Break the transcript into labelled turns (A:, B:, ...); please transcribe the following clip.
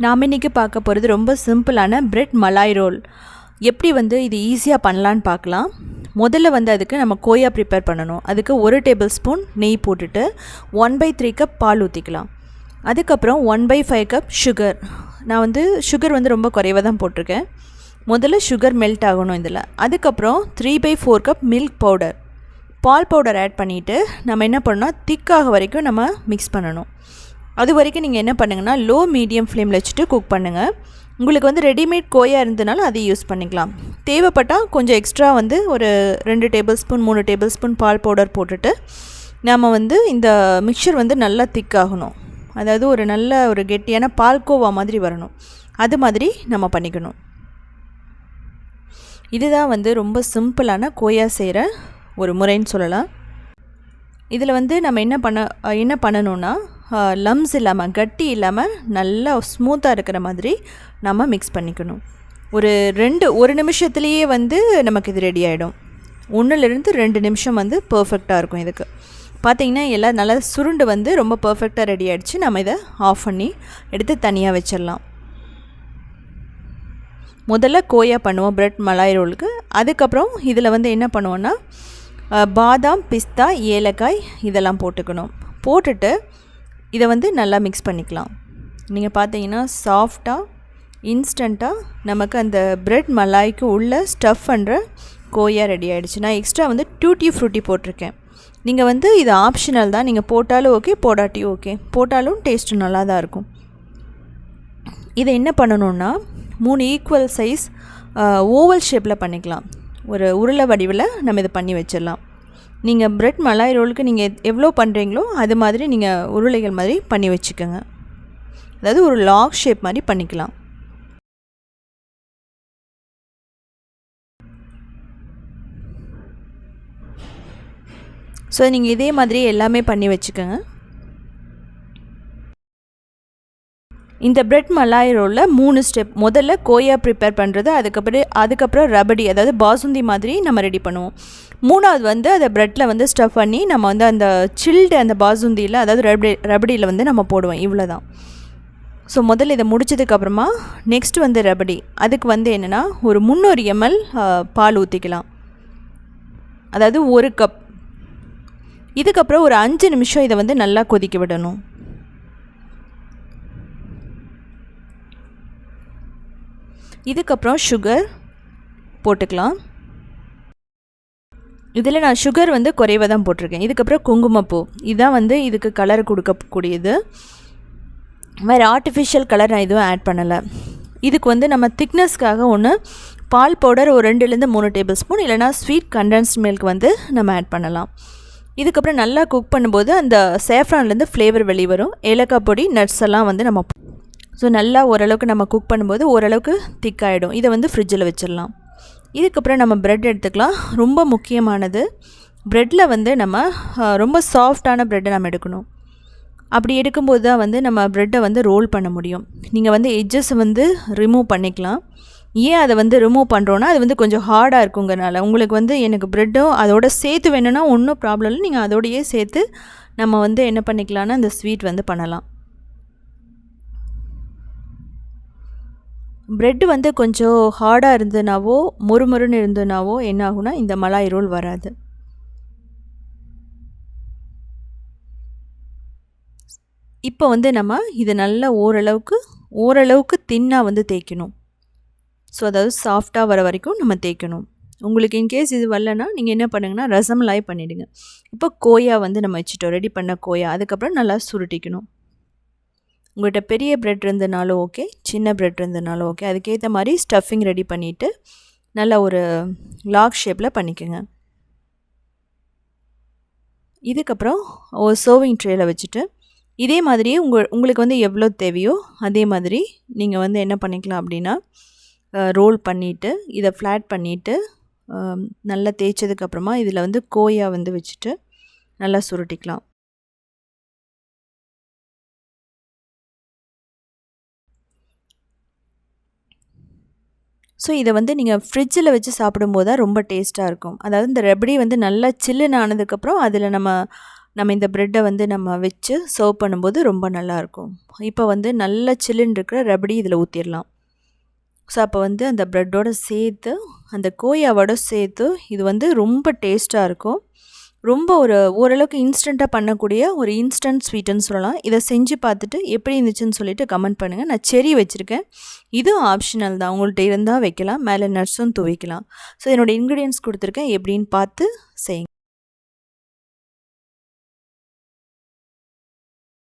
A: நாம் இன்றைக்கி பார்க்க போகிறது ரொம்ப சிம்பிளான பிரெட் மலாய் ரோல். எப்படி வந்து இது ஈஸியாக பண்ணலான்னு பார்க்கலாம். முதல்ல வந்து அதுக்கு நம்ம கோயா ப்ரிப்பேர் பண்ணணும். அதுக்கு 1 டேபிள் ஸ்பூன் நெய் போட்டுட்டு 1/3 கப் பால் ஊற்றிக்கலாம். அதுக்கப்புறம் 1/5 கப் சுகர். நான் வந்து சுகர் வந்து ரொம்ப குறைவாக தான் போட்டிருக்கேன். முதல்ல சுகர் மெல்ட் ஆகணும் இதில். அதுக்கப்புறம் 3/4 கப் மில்க் பவுடர், பால் பவுடர் ஆட் பண்ணிவிட்டு நம்ம என்ன பண்ணணும், திக்காக வரைக்கும் நம்ம மிக்ஸ் பண்ணணும். அது வரைக்கும் நீங்கள் என்ன பண்ணுங்கன்னா லோ மீடியம் ஃப்ளேமில் வச்சுட்டு குக் பண்ணுங்கள். உங்களுக்கு வந்து ரெடிமேட் கோயா இருந்தனால அதை யூஸ் பண்ணிக்கலாம். தேவைப்பட்டால் கொஞ்சம் எக்ஸ்ட்ரா வந்து ஒரு 2 டேபிள் ஸ்பூன் 3 டேபிள் ஸ்பூன் பால் பவுடர் போட்டுட்டு நம்ம வந்து இந்த மிக்சர் வந்து நல்லா திக்காகணும். அதாவது ஒரு நல்ல ஒரு கெட்டியான பால்கோவா மாதிரி வரணும். அது மாதிரி நம்ம பண்ணிக்கணும். இதுதான் வந்து ரொம்ப சிம்பிளான கோயா செய்கிற ஒரு முறைன்னு சொல்லலாம். இதில் வந்து நம்ம என்ன பண்ணணுன்னா லம்ஸ் இல்லாமல், கட்டி இல்லாமல் நல்லா ஸ்மூத்தாக இருக்கிற மாதிரி நம்ம மிக்ஸ் பண்ணிக்கணும். ஒரு நிமிஷத்துலேயே வந்து நமக்கு இது ரெடி ஆகிடும். 1-2 நிமிஷம் வந்து பர்ஃபெக்டாக இருக்கும். இதுக்கு பார்த்திங்கன்னா எல்லாம் நல்லா சுருண்டு வந்து ரொம்ப பர்ஃபெக்டாக ரெடி ஆகிடுச்சு. நம்ம இதை ஆஃப் பண்ணி எடுத்து தனியாக வச்சிடலாம். முதல்ல கோயா பண்ணுவோம் பிரெட் மலாய் ரோலுக்கு. அதுக்கப்புறம் இதில் வந்து என்ன பண்ணுவோன்னா பாதாம், பிஸ்தா, ஏலக்காய் இதெல்லாம் போட்டுட்டு இதை வந்து நல்லா மிக்ஸ் பண்ணிக்கலாம். நீங்கள் பார்த்தீங்கன்னா சாஃப்டாக இன்ஸ்டண்ட்டாக நமக்கு அந்த பிரெட் மலாய்க்கு உள்ள ஸ்டஃப் பண்ணுற கோயா ரெடி ஆகிடுச்சு. நான் எக்ஸ்ட்ரா வந்து டூட்டி ஃப்ரூட்டி போட்டிருக்கேன். நீங்கள் வந்து இது ஆப்ஷனல் தான். நீங்கள் போட்டாலும் ஓகே, போடாட்டியும் ஓகே. போட்டாலும் டேஸ்ட்டு நல்லா தான் இருக்கும். இதை என்ன பண்ணணுன்னா 3 ஈக்குவல் சைஸ் ஓவல் ஷேப்பில் பண்ணிக்கலாம். ஒரு உருளை வடிவில் நம்ம இதை பண்ணி வச்சிடலாம். நீங்கள் பிரெட் மலாய் ரோலுக்கு நீங்கள் எவ்வளோ பண்ணுறீங்களோ அது மாதிரி நீங்கள் உருளைகள் மாதிரி பண்ணி வச்சுக்கோங்க. அதாவது ஒரு லாக் ஷேப் மாதிரி பண்ணிக்கலாம். ஸோ நீங்கள் இதே மாதிரி எல்லாமே பண்ணி வச்சுக்கோங்க. இந்த பிரெட் மலாய் ரோலில் 3 ஸ்டெப். முதல்ல கோயா ப்ரிப்பேர் பண்ணுறது, அதுக்கப்புறம் ரபடி, அதாவது பாசுந்தி மாதிரி நம்ம ரெடி பண்ணுவோம். 3வது வந்து அதை ப்ரெட்டில் வந்து ஸ்டஃப் பண்ணி நம்ம வந்து அந்த சில்டு அந்த பாசுந்தியில், அதாவது ரபடியில் வந்து நம்ம போடுவோம். இவ்வளோ தான். ஸோ முதல்ல இதை முடிச்சதுக்கப்புறமா நெக்ஸ்ட் வந்து ரபடி. அதுக்கு வந்து என்னென்னா ஒரு 300 ml பால் ஊற்றிக்கலாம். அதாவது 1 கப். இதுக்கப்புறம் ஒரு 5 நிமிஷம் இதை வந்து நல்லா கொதிக்க விடணும். இதுக்கப்புறம் சுகர் போட்டுக்கலாம். இதில் நான் சுகர் வந்து குறைவாக தான் போட்டிருக்கேன். இதுக்கப்புறம் குங்குமப்பூ. இதுதான் வந்து இதுக்கு கலர் கொடுக்கக்கூடியது. வேறு ஆர்டிஃபிஷியல் கலர் நான் எதுவும் ஆட் பண்ணலை. இதுக்கு வந்து நம்ம திக்னஸ்க்காக பால் பவுடர் ஒரு 2-3 டேபிள் ஸ்பூன், இல்லைனா ஸ்வீட் கண்டென்ஸ்ட் மில்க் வந்து நம்ம ஆட் பண்ணலாம். இதுக்கப்புறம் நல்லா குக் பண்ணும்போது அந்த சேஃப்ரான்லேருந்து ஃப்ளேவர் வெளிவரும். ஏலக்காய் பொடி, நட்ஸ் எல்லாம் வந்து நம்ம ஸோ நல்லா ஓரளவுக்கு நம்ம குக் பண்ணும்போது ஓரளவுக்கு திக்காகிடும். இதை வந்து ஃப்ரிட்ஜில் வச்சிடலாம். இதுக்கப்புறம் நம்ம ப்ரெட் எடுத்துக்கலாம். ரொம்ப முக்கியமானது, ப்ரெட்டில் வந்து நம்ம ரொம்ப சாஃப்டான ப்ரெட்டை நம்ம எடுக்கணும். அப்படி எடுக்கும்போது தான் வந்து நம்ம ப்ரெட்டை வந்து ரோல் பண்ண முடியும். நீங்கள் வந்து எட்ஜஸ் வந்து ரிமூவ் பண்ணிக்கலாம். ஏன் அதை வந்து ரிமூவ் பண்ணுறோன்னா அது வந்து கொஞ்சம் ஹார்டாக இருக்குங்கிறனால. உங்களுக்கு வந்து எனக்கு ப்ரெட்டும் அதோட சேர்த்து வேணும்னா ஒன்றும் ப்ராப்ளம் இல்லை. நீங்கள் அதோடையே சேர்த்து நம்ம வந்து என்ன பண்ணிக்கலாம்னா அந்த ஸ்வீட் வந்து பண்ணலாம். ப்ரெட்டு வந்து கொஞ்சம் ஹார்டாக இருந்ததுனாவோ மொறுமொறுன்னு இருந்ததுனாவோ என்ன ஆகுனா இந்த மலாய் ரோல் வராது. இப்போ வந்து நம்ம இதை நல்லா ஓரளவுக்கு தின்னாக வந்து தேய்க்கணும். ஸோ அதாவது சாஃப்டாக வர வரைக்கும் நம்ம தேய்க்கணும். உங்களுக்கு இன்கேஸ் இது வரலன்னா நீங்கள் என்ன பண்ணுங்கன்னா ரசமலாய் பண்ணிவிடுங்க. இப்போ கோயா வந்து நம்ம வச்சுட்டோம், ரெடி பண்ண கோயா. அதுக்கப்புறம் நல்லா சுருட்டிக்கணும். உங்கள்கிட்ட பெரிய ப்ரெட் இருந்தனாலும் ஓகே, சின்ன ப்ரெட் இருந்தனாலும் ஓகே. அதுக்கேற்ற மாதிரி ஸ்டஃபிங் ரெடி பண்ணிவிட்டு நல்லா ஒரு லாக் ஷேப்பில் பண்ணிக்கோங்க. இதுக்கப்புறம் ஒரு சர்விங் ட்ரேயில் வச்சுட்டு இதே மாதிரியே உங்களுக்கு வந்து எவ்வளோ தேவையோ அதே மாதிரி நீங்கள் வந்து என்ன பண்ணிக்கலாம் அப்படின்னா ரோல் பண்ணிவிட்டு இதை ஃப்ளாட் பண்ணிவிட்டு நல்லா தேய்ச்சதுக்கப்புறமா இதில் வந்து கோயா வந்து வச்சுட்டு நல்லா சுருட்டிக்கலாம். ஸோ இதை வந்து நீங்கள் ஃப்ரிட்ஜில் வச்சு சாப்பிடும்போது தான் ரொம்ப டேஸ்ட்டாக இருக்கும். அதாவது இந்த ரபடி வந்து நல்லா சில்லுன்னு ஆனதுக்கப்புறம் அதில் நம்ம நம்ம இந்த ப்ரெட்டை வந்து நம்ம வச்சு சர்வ் பண்ணும்போது ரொம்ப நல்லாயிருக்கும். இப்போ வந்து நல்ல சில்லுன்னு இருக்கிற ரபடி இதில் ஊற்றிடலாம். ஸோ அப்போ வந்து அந்த ப்ரெட்டோடு சேர்த்து அந்த கோயாவோட சேர்த்து இது வந்து ரொம்ப டேஸ்ட்டாக இருக்கும். ரொம்ப ஓரளவுக்கு இன்ஸ்டண்ட்டாக பண்ணக்கூடிய ஒரு இன்ஸ்டன்ட் ஸ்வீட்டுன்னு சொல்லலாம். இதை செஞ்சு பார்த்துட்டு எப்படி இருந்துச்சுன்னு சொல்லிட்டு கமெண்ட் பண்ணுங்கள். நான் செர்ரி வச்சுருக்கேன். இதுவும் ஆப்ஷனல் தான், உங்கள்கிட்ட இருந்தால் வைக்கலாம், மேலே நட்ஸும் துவைக்கலாம். ஸோ என்னோடய இன்க்ரீடியன்ட்ஸ் கொடுத்துருக்கேன், எப்படின்னு பார்த்து செய்யுங்க.